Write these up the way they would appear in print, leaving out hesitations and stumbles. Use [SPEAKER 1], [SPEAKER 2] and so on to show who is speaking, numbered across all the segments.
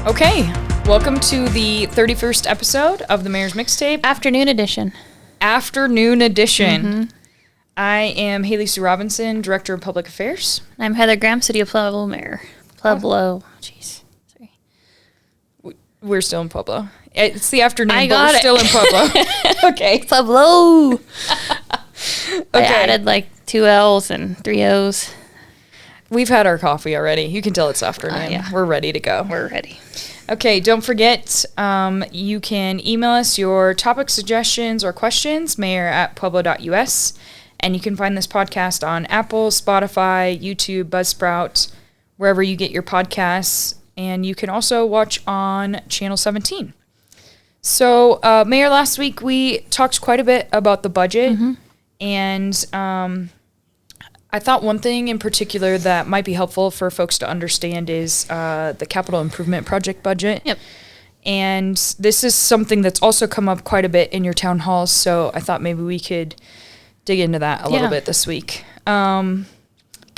[SPEAKER 1] Okay, welcome to the 31st episode of the Mayor's Mixtape.
[SPEAKER 2] Afternoon edition.
[SPEAKER 1] Mm-hmm. I am Haley Sue Robinson, Director of Public Affairs.
[SPEAKER 2] I'm Heather Graham, City of Pueblo Mayor. Pueblo. Jeez. Sorry.
[SPEAKER 1] We're still in Pueblo. It's the afternoon,
[SPEAKER 2] but
[SPEAKER 1] we're still in Pueblo. Okay.
[SPEAKER 2] Pueblo.
[SPEAKER 1] Okay.
[SPEAKER 2] I added like 2 L's and 3 O's.
[SPEAKER 1] We've had our coffee already. You can tell it's afternoon.
[SPEAKER 2] Yeah.
[SPEAKER 1] We're ready to go.
[SPEAKER 2] We're ready.
[SPEAKER 1] Okay, don't forget, you can email us your topic suggestions or questions, mayor@pueblo.us, and you can find this podcast on Apple, Spotify, YouTube, Buzzsprout, wherever you get your podcasts, and you can also watch on Channel 17. So, Mayor, last week we talked quite a bit about the budget, and I thought one thing in particular that might be helpful for folks to understand is the capital improvement project budget.
[SPEAKER 2] Yep.
[SPEAKER 1] And this is something that's also come up quite a bit in your town halls, so I thought maybe we could dig into that a little bit this week. Can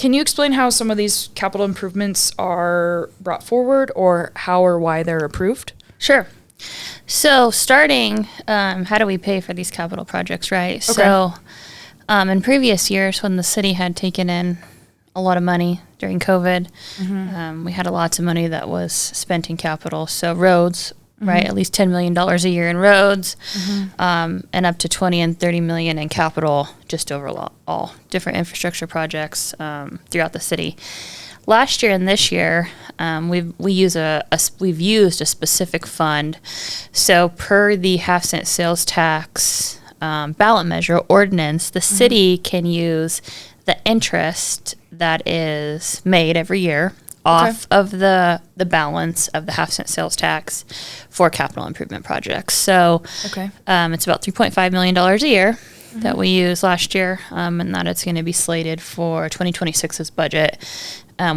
[SPEAKER 1] you explain how some of these capital improvements are brought forward, or how or why they're approved?
[SPEAKER 2] Sure. So starting, how do we pay for these capital projects, right? Okay. So in previous years, when the city had taken in a lot of money during COVID, we had lots of money that was spent in capital. So roads, right, at least $10 million a year in roads, and up to 20 and 30 million in capital, just over all different infrastructure projects throughout the city. Last year and this year, we've used a specific fund. So per the half-cent sales tax ballot measure ordinance, the city can use the interest that is made every year off of the balance of the half-cent sales tax for capital improvement projects. So it's about $3.5 million a year that we used last year, and that it's going to be slated for 2026's budget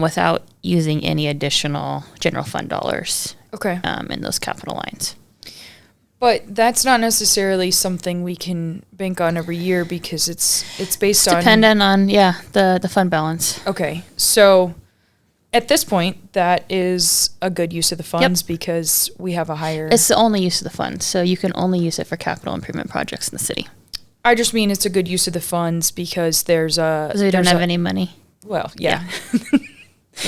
[SPEAKER 2] without using any additional general fund dollars in those capital lines.
[SPEAKER 1] But that's not necessarily something we can bank on every year because it's based on...
[SPEAKER 2] dependent on, the fund balance.
[SPEAKER 1] Okay. So at this point, that is a good use of the funds because we have a higher...
[SPEAKER 2] It's the only use of the funds, so you can only use it for capital improvement projects in the city.
[SPEAKER 1] I just mean it's a good use of the funds because there's a...
[SPEAKER 2] Because we don't have any money.
[SPEAKER 1] Well, yeah.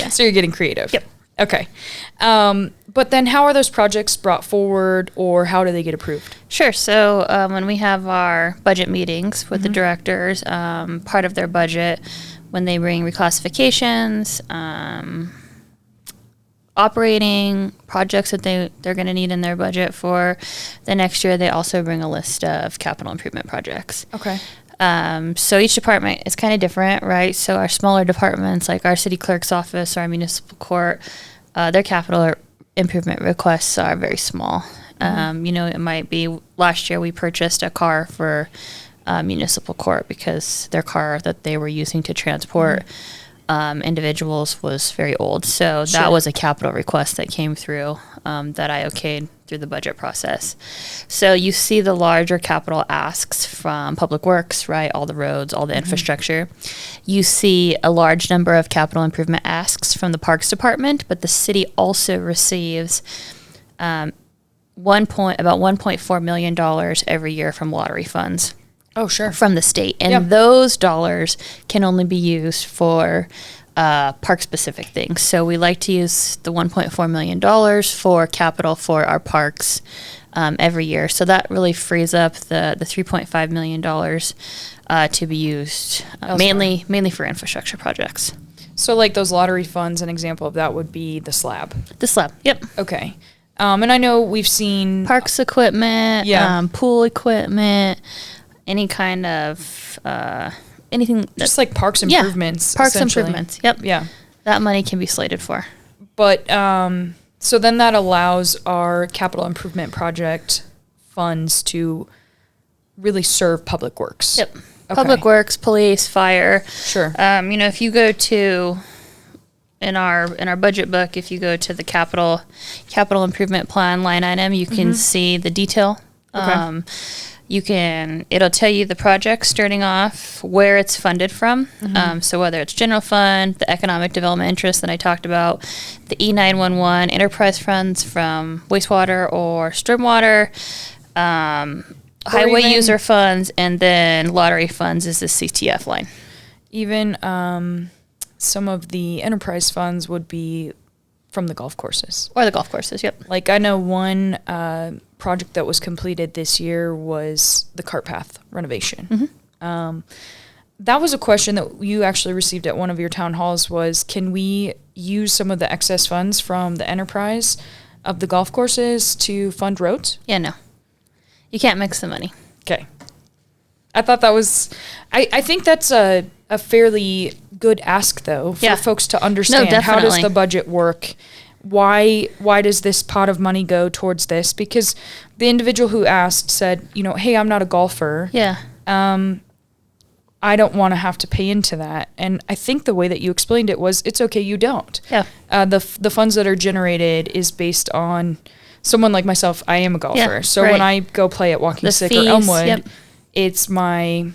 [SPEAKER 1] So you're getting creative.
[SPEAKER 2] Yep.
[SPEAKER 1] Okay. But then how are those projects brought forward, or how do they get approved?
[SPEAKER 2] Sure. So when we have our budget meetings with the directors, part of their budget, when they bring reclassifications, operating projects that they're going to need in their budget for the next year, they also bring a list of capital improvement projects.
[SPEAKER 1] Okay.
[SPEAKER 2] So each department is kind of different, right? So our smaller departments, like our city clerk's office or our municipal court, their capital improvement requests are very small. It might be last year we purchased a car for municipal court because their car that they were using to transport individuals was very old. So that was a capital request that came through that I okayed through the budget process. So you see the larger capital asks from Public Works, right? All the roads, all the infrastructure. You see a large number of capital improvement asks from the Parks Department, but the city also receives about $1.4 million every year from lottery funds.
[SPEAKER 1] Oh, sure.
[SPEAKER 2] From the state. And those dollars can only be used for park-specific things. So we like to use the $1.4 million for capital for our parks every year. So that really frees up the $3.5 million to be used mainly for infrastructure projects.
[SPEAKER 1] So like those lottery funds, an example of that would be the slab.
[SPEAKER 2] The slab, yep.
[SPEAKER 1] Okay. And I know we've seen...
[SPEAKER 2] Parks equipment, pool equipment, any kind of... anything
[SPEAKER 1] just like parks improvements.
[SPEAKER 2] Parks improvements. Yep.
[SPEAKER 1] Yeah.
[SPEAKER 2] That money can be slated for.
[SPEAKER 1] But so then that allows our capital improvement project funds to really serve public works.
[SPEAKER 2] Yep. Okay. Public works, police, fire.
[SPEAKER 1] Sure.
[SPEAKER 2] If you go to in our budget book, if you go to the capital improvement plan line item, you can see the detail. it'll tell you the project starting off, where it's funded from. So whether it's general fund, the economic development interest that I talked about, the E911 enterprise funds from wastewater or stormwater, highway user funds, and then lottery funds is the CTF line.
[SPEAKER 1] Even some of the enterprise funds would be from the golf courses.
[SPEAKER 2] Or the golf courses, yep.
[SPEAKER 1] Like I know one project that was completed this year was the cart path renovation. That was a question that you actually received at one of your town halls was, can we use some of the excess funds from the enterprise of the golf courses to fund roads?
[SPEAKER 2] Yeah, no. You can't mix the money.
[SPEAKER 1] Okay. I thought that was, I think that's a fairly good ask, though, for folks to understand.
[SPEAKER 2] No,
[SPEAKER 1] how does the budget work? Why does this pot of money go towards this? Because the individual who asked said, hey, I'm not a golfer.
[SPEAKER 2] Yeah.
[SPEAKER 1] I don't want to have to pay into that. And I think the way that you explained it was, it's okay, you don't.
[SPEAKER 2] Yeah.
[SPEAKER 1] The funds that are generated is based on someone like myself. I am a golfer.
[SPEAKER 2] Yeah,
[SPEAKER 1] so when I go play at Walking Stick or Elmwood, it's my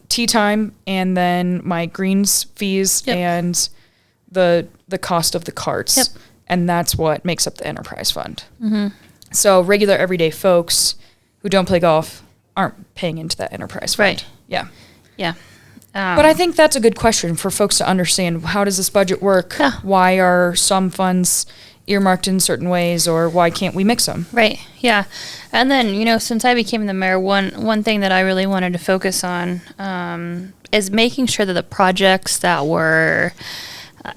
[SPEAKER 1] tee time and then my greens fees and the cost of the carts. And that's what makes up the enterprise fund. So regular everyday folks who don't play golf aren't paying into that enterprise fund.
[SPEAKER 2] Right.
[SPEAKER 1] Yeah.
[SPEAKER 2] Yeah.
[SPEAKER 1] But I think that's a good question for folks to understand. How does this budget work?
[SPEAKER 2] Yeah.
[SPEAKER 1] Why are some funds earmarked in certain ways, or why can't we mix them?
[SPEAKER 2] Right. Yeah. And then, since I became the mayor, one thing that I really wanted to focus on is making sure that the projects that were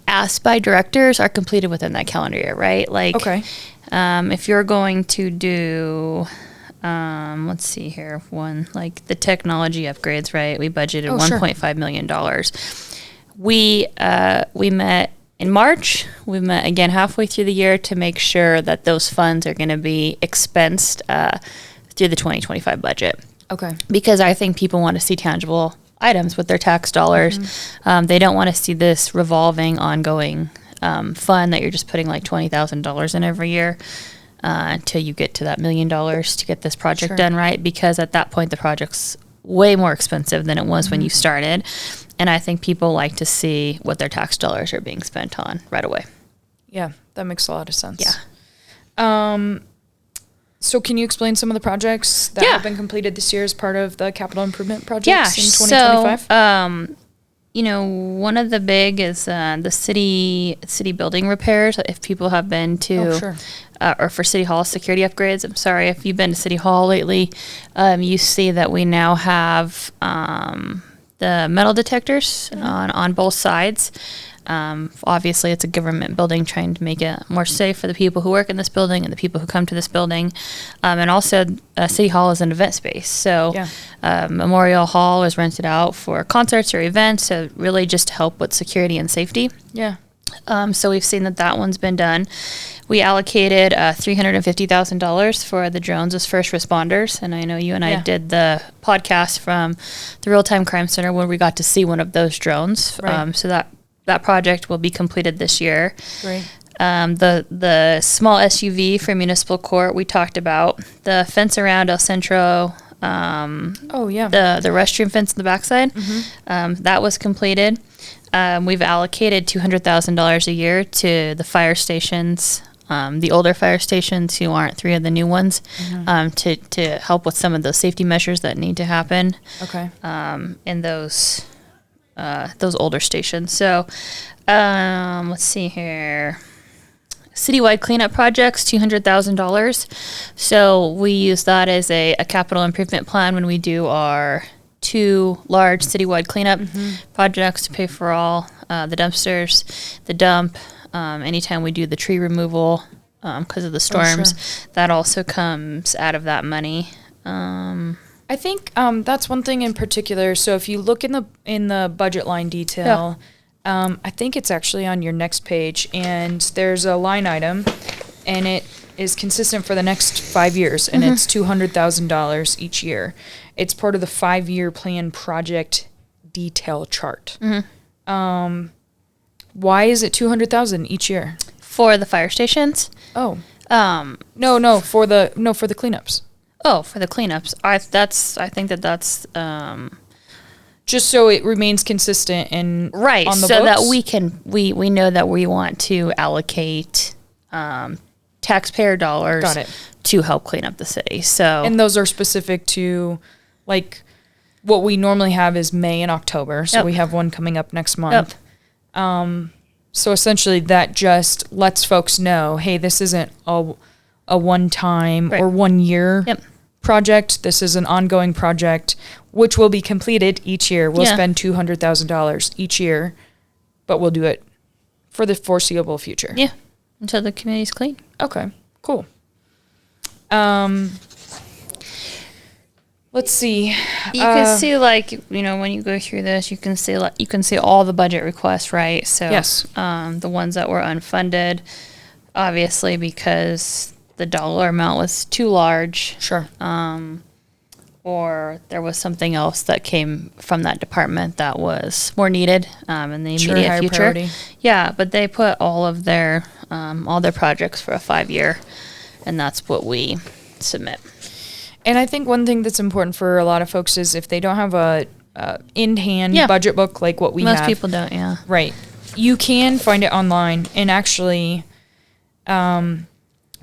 [SPEAKER 2] asked by directors are completed within that calendar year, right? Like, if you're going to do, let's see here, like the technology upgrades, right? We budgeted $1.5 million. We met in March. We met again halfway through the year to make sure that those funds are going to be expensed through the 2025 budget.
[SPEAKER 1] Okay.
[SPEAKER 2] Because I think people want to see tangible items with their tax dollars. They don't want to see this revolving, ongoing fund that you're just putting like $20,000 in every year until you get to that $1 million to get this project done right. Because at that point, the project's way more expensive than it was when you started. And I think people like to see what their tax dollars are being spent on right away.
[SPEAKER 1] Yeah, that makes a lot of sense. Yeah. So can you explain some of the projects that have been completed this year as part of the capital improvement projects in 2025?
[SPEAKER 2] So, one of the big is the city building repairs. If people have been to, or for City Hall security upgrades. I'm sorry, if you've been to City Hall lately, you see that we now have the metal detectors on both sides. Obviously, it's a government building, trying to make it more safe for the people who work in this building and the people who come to this building. And also, City Hall is an event space. So Memorial Hall is rented out for concerts or events, so really just to help with security and safety.
[SPEAKER 1] Yeah.
[SPEAKER 2] So we've seen that one's been done. We allocated $350,000 for the drones as first responders. And I know you and I did the podcast from the Real Time Crime Center where we got to see one of those drones.
[SPEAKER 1] Right.
[SPEAKER 2] So that project will be completed this year.
[SPEAKER 1] Great.
[SPEAKER 2] The small SUV for municipal court we talked about. The fence around El Centro. The restroom fence in the backside. That was completed. We've allocated $200,000 a year to the fire stations, the older fire stations who aren't three of the new ones, to help with some of those safety measures that need to happen.
[SPEAKER 1] Okay.
[SPEAKER 2] In those older stations. So, let's see here. Citywide cleanup projects, $200,000. So we use that as a capital improvement plan when we do our 2 large citywide cleanup projects to pay for all the dumpsters, the dump, anytime we do the tree removal because of the storms. That also comes out of that money.
[SPEAKER 1] I think that's one thing in particular. So if you look in the budget line detail, I think it's actually on your next page, and there's a line item, and it is consistent for the next 5 years, and it's $200,000 each year. It's part of the 5-year plan project detail chart. Why is it $200,000 each year?
[SPEAKER 2] For the fire stations?
[SPEAKER 1] Oh. No, for the cleanups.
[SPEAKER 2] Oh, for the cleanups. I think that's
[SPEAKER 1] just so it remains consistent and
[SPEAKER 2] right,
[SPEAKER 1] on the
[SPEAKER 2] so
[SPEAKER 1] books?
[SPEAKER 2] that we know that we want to allocate taxpayer dollars
[SPEAKER 1] Got it.
[SPEAKER 2] to help clean up the city. So
[SPEAKER 1] And those are specific to, like, what we normally have is May and October. So
[SPEAKER 2] Yep.
[SPEAKER 1] we have one coming up next month. So essentially that just lets folks know, hey, this isn't a one-time
[SPEAKER 2] Right.
[SPEAKER 1] or 1 year
[SPEAKER 2] Yep.
[SPEAKER 1] project. This is an ongoing project, which will be completed each year. We'll
[SPEAKER 2] Yeah.
[SPEAKER 1] spend $200,000 each year, but we'll do it for the foreseeable future.
[SPEAKER 2] yeah, until the community's clean.
[SPEAKER 1] Okay, cool. Let's see.
[SPEAKER 2] You can see, like, you know, when you go through this, you can see all the budget requests, right? So
[SPEAKER 1] Yes.
[SPEAKER 2] the ones that were unfunded, obviously because the dollar amount was too large,
[SPEAKER 1] Sure.
[SPEAKER 2] or there was something else that came from that department that was more needed in the
[SPEAKER 1] Sure,
[SPEAKER 2] immediate
[SPEAKER 1] higher
[SPEAKER 2] future.
[SPEAKER 1] priority.
[SPEAKER 2] Yeah, but they put all their projects for a 5-year, and that's what we submit.
[SPEAKER 1] And I think one thing that's important for a lot of folks is if they don't have a in-hand
[SPEAKER 2] Yeah.
[SPEAKER 1] budget book like what we
[SPEAKER 2] Most
[SPEAKER 1] have.
[SPEAKER 2] people don't, yeah.
[SPEAKER 1] Right. You can find it online. And actually,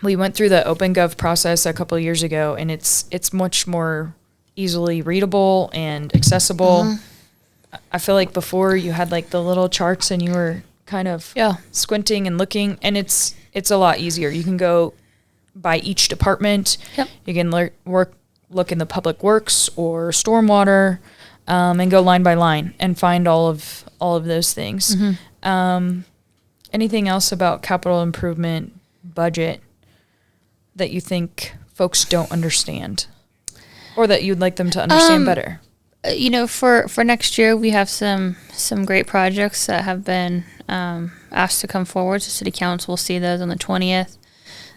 [SPEAKER 1] we went through the OpenGov process a couple of years ago, and it's much more easily readable and accessible.
[SPEAKER 2] Mm-hmm.
[SPEAKER 1] I feel like before you had like the little charts and you were kind of
[SPEAKER 2] Yeah.
[SPEAKER 1] squinting and looking, and it's a lot easier. You can go by each department.
[SPEAKER 2] Yep.
[SPEAKER 1] You can look in the public works or stormwater, and go line by line and find all of those things.
[SPEAKER 2] Mm-hmm.
[SPEAKER 1] Anything else about capital improvement budget that you think folks don't understand, or that you'd like them to understand better?
[SPEAKER 2] You know, for next year, we have some great projects that have been asked to come forward. So City Council will see those on the 20th.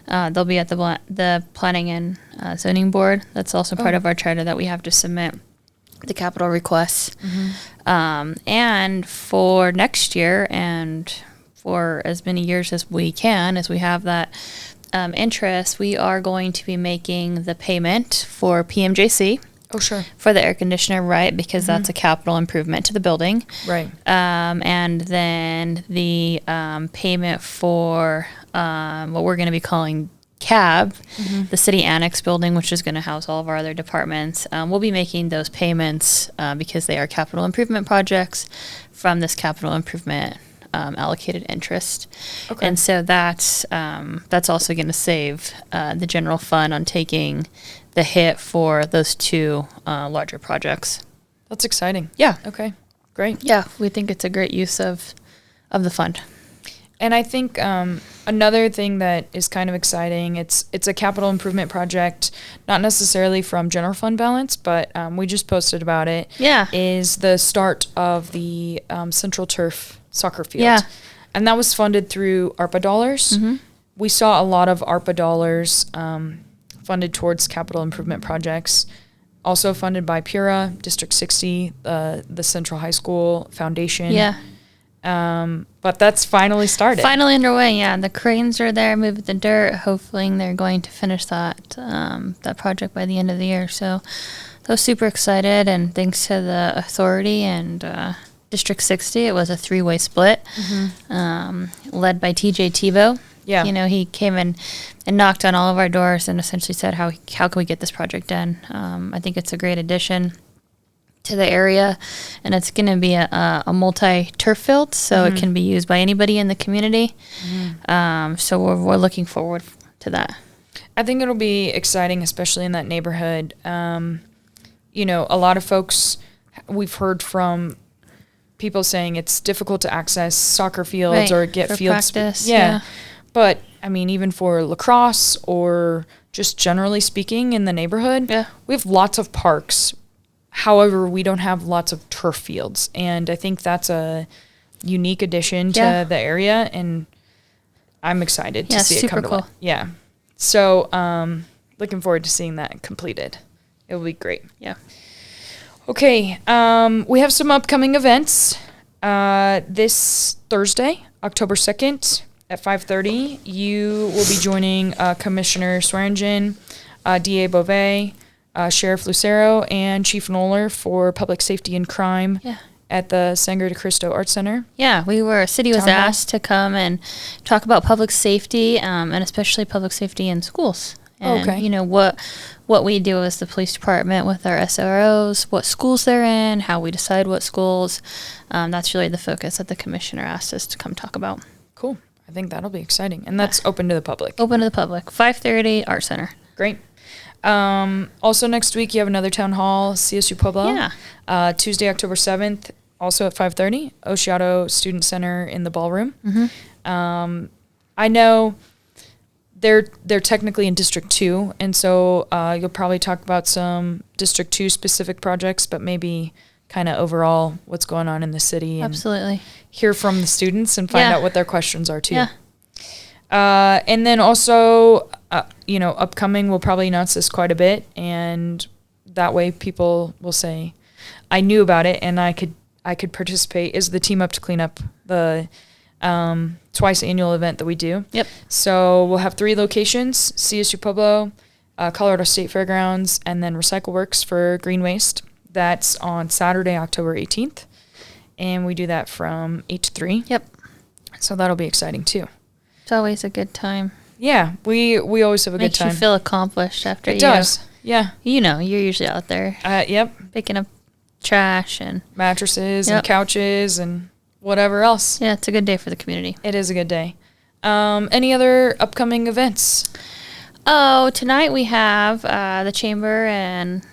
[SPEAKER 2] They'll be at the Planning and Zoning Board. That's also part of our charter that we have to submit the capital requests. And for next year, and for as many years as we can, as we have that interest, we are going to be making the payment for PMJC.
[SPEAKER 1] Oh, sure.
[SPEAKER 2] For the air conditioner, right? Because that's a capital improvement to the building.
[SPEAKER 1] Right.
[SPEAKER 2] And then the payment for what we're going to be calling CAB, the city annex building, which is going to house all of our other departments. We'll be making those payments because they are capital improvement projects from this capital improvement allocated interest.
[SPEAKER 1] Okay.
[SPEAKER 2] And so that's also going to save the general fund on taking the hit for those two larger projects.
[SPEAKER 1] That's exciting.
[SPEAKER 2] Yeah.
[SPEAKER 1] Okay. Great.
[SPEAKER 2] Yeah, we think it's a great use of the fund.
[SPEAKER 1] And I think another thing that is kind of exciting, it's a capital improvement project, not necessarily from general fund balance, but we just posted about it.
[SPEAKER 2] Yeah.
[SPEAKER 1] Is the start of the Central Turf soccer field.
[SPEAKER 2] Yeah.
[SPEAKER 1] And that was funded through ARPA dollars. We saw a lot of ARPA dollars funded towards capital improvement projects, also funded by PURA, District 60, the Central High School Foundation.
[SPEAKER 2] Yeah.
[SPEAKER 1] But that's finally started.
[SPEAKER 2] Finally underway, yeah. The cranes are there, moving the dirt. Hopefully they're going to finish that project by the end of the year. So I was super excited, and thanks to the authority and District 60, it was a 3-way split, led by TJ Tebow.
[SPEAKER 1] Yeah.
[SPEAKER 2] You know, he came in and knocked on all of our doors and essentially said, how can we get this project done? I think it's a great addition to the area, and it's going to be a multi-turf field, so it can be used by anybody in the community. So we're looking forward to that.
[SPEAKER 1] I think it'll be exciting, especially in that neighborhood. You know, a lot of folks, we've heard from people saying it's difficult to access soccer fields or get
[SPEAKER 2] for
[SPEAKER 1] fields.
[SPEAKER 2] practice,
[SPEAKER 1] Yeah. But, I mean, even for lacrosse or just generally speaking in the neighborhood, we have lots of parks. However, we don't have lots of turf fields. And I think that's a unique addition to the area. And I'm excited to see it come to life. Yeah. So, looking forward to seeing that completed. It will be great.
[SPEAKER 2] Yeah.
[SPEAKER 1] Okay. We have some upcoming events. This Thursday, October 2nd at 5:30, you will be joining Commissioner Swearingen DA Beauvais, Sheriff Lucero, and Chief Noller for Public Safety and Crime at the Sangre de Cristo Arts Center.
[SPEAKER 2] Yeah, city was asked to come and talk about public safety, and especially public safety in schools. And, you know, what we do as the police department with our SROs, what schools they're in, how we decide what schools. That's really the focus that the commissioner asked us to come talk about.
[SPEAKER 1] Cool. I think that'll be exciting. And that's open to the public.
[SPEAKER 2] Open to the public. 5:30, Art Center.
[SPEAKER 1] Great. Also next week, you have another town hall, CSU Pueblo.
[SPEAKER 2] Yeah.
[SPEAKER 1] Tuesday, October 7th, also at 5:30, Oshiato Student Center in the ballroom. I know they're technically in District 2, and so you'll probably talk about some District 2 specific projects, but maybe kind of overall what's going on in the city. And
[SPEAKER 2] absolutely.
[SPEAKER 1] Hear from the students and find out what their questions are too.
[SPEAKER 2] Yeah.
[SPEAKER 1] And then also, upcoming, we'll probably announce this quite a bit, and that way people will say, I knew about it and I could participate, is the Team Up to Clean Up, the twice annual event that we do.
[SPEAKER 2] Yep.
[SPEAKER 1] So we'll have 3 locations, CSU Pueblo, Colorado State Fairgrounds, and then Recycle Works for green waste. That's on Saturday, October 18th. And we do that from 8 to 3.
[SPEAKER 2] Yep.
[SPEAKER 1] So that'll be exciting too.
[SPEAKER 2] It's always a good time.
[SPEAKER 1] Yeah, we always have a good time.
[SPEAKER 2] Makes you feel accomplished after
[SPEAKER 1] it does. Yeah.
[SPEAKER 2] You know, you're usually out there.
[SPEAKER 1] Yep.
[SPEAKER 2] Picking up trash and
[SPEAKER 1] mattresses and couches and whatever else.
[SPEAKER 2] Yeah, it's a good day for the community.
[SPEAKER 1] It is a good day. Any other upcoming events?
[SPEAKER 2] Oh, tonight we have the Chamber and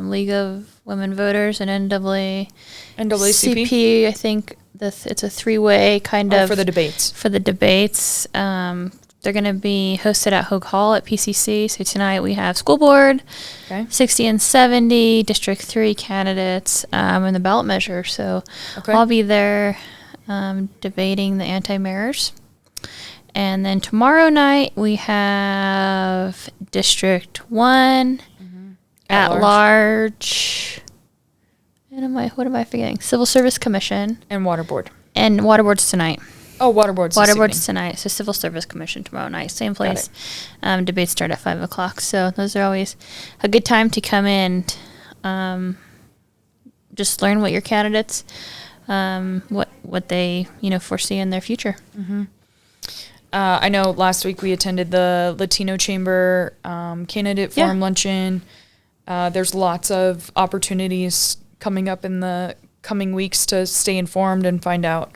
[SPEAKER 2] League of Women Voters and NAACP. I think it's a 3-way kind of
[SPEAKER 1] for the debates.
[SPEAKER 2] For the debates, they're going to be hosted at Hogue Hall at PCC. So tonight we have school board, 60 and 70 District 3 candidates, and the ballot measure. So I'll be there debating the anti-mayors. And then tomorrow night we have District 1 at large. And what am I forgetting? Civil Service Commission.
[SPEAKER 1] And Water Board.
[SPEAKER 2] And Water Board's tonight.
[SPEAKER 1] Oh, Water Board's
[SPEAKER 2] tonight. So Civil Service Commission tomorrow night. Same place. Debates start at 5 o'clock. So those are always a good time to come in. Just learn what your candidates, what they, foresee in their future.
[SPEAKER 1] Mm-hmm. I know last week we attended the Latino Chamber candidate forum luncheon. There's lots of opportunities coming up in the coming weeks to stay informed and find out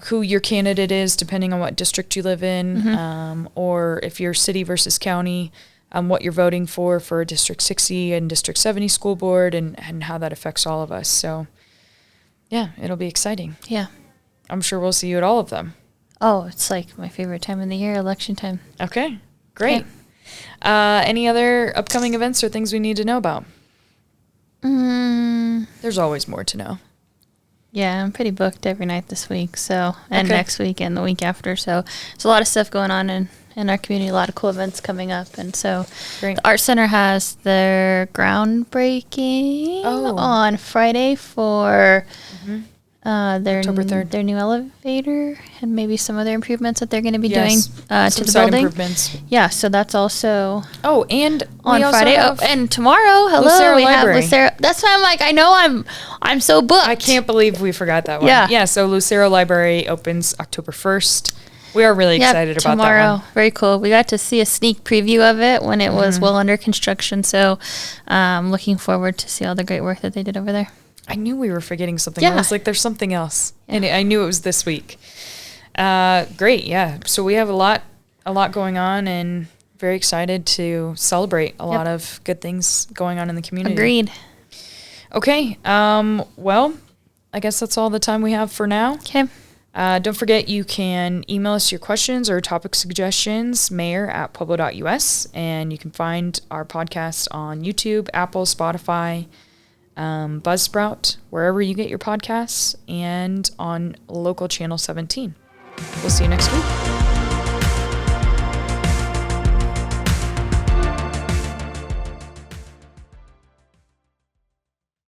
[SPEAKER 1] who your candidate is, depending on what district you live in, or if you're city versus county, what you're voting for District 60 and District 70 school board, and how that affects all of us. So, yeah, it'll be exciting.
[SPEAKER 2] Yeah.
[SPEAKER 1] I'm sure we'll see you at all of them.
[SPEAKER 2] Oh, it's like my favorite time of the year, election time.
[SPEAKER 1] Okay, great. Any other upcoming events or things we need to know about? There's always more to know.
[SPEAKER 2] Yeah, I'm pretty booked every night this week, and next week and the week after. So there's a lot of stuff going on in our community, a lot of cool events coming up. And so the Art Center has their groundbreaking on Friday for their
[SPEAKER 1] October 3rd.
[SPEAKER 2] Their new elevator and maybe some other improvements that they're going to be doing to the building.
[SPEAKER 1] Improvements.
[SPEAKER 2] Yeah, so that's also
[SPEAKER 1] and
[SPEAKER 2] on Friday. And tomorrow,
[SPEAKER 1] Lucero
[SPEAKER 2] we
[SPEAKER 1] Library.
[SPEAKER 2] have Lucero. That's why I'm like, I know I'm so booked.
[SPEAKER 1] I can't believe we forgot that one.
[SPEAKER 2] Yeah.
[SPEAKER 1] So Lucero Library opens October 1st. We are really excited about
[SPEAKER 2] tomorrow.
[SPEAKER 1] That one.
[SPEAKER 2] Very cool. We got to see a sneak preview of it when it was well under construction. So looking forward to see all the great work that they did over there.
[SPEAKER 1] I knew we were forgetting something. I was like, there's something else. And I knew it was this week. Great, yeah. So we have a lot going on and very excited to celebrate a lot of good things going on in the community.
[SPEAKER 2] Agreed.
[SPEAKER 1] Okay, well, I guess that's all the time we have for now.
[SPEAKER 2] Okay.
[SPEAKER 1] Don't forget, you can email us your questions or topic suggestions, mayor@pueblo.us, and you can find our podcast on YouTube, Apple, Spotify, Buzzsprout, wherever you get your podcasts, and on local channel 17. We'll see you next week.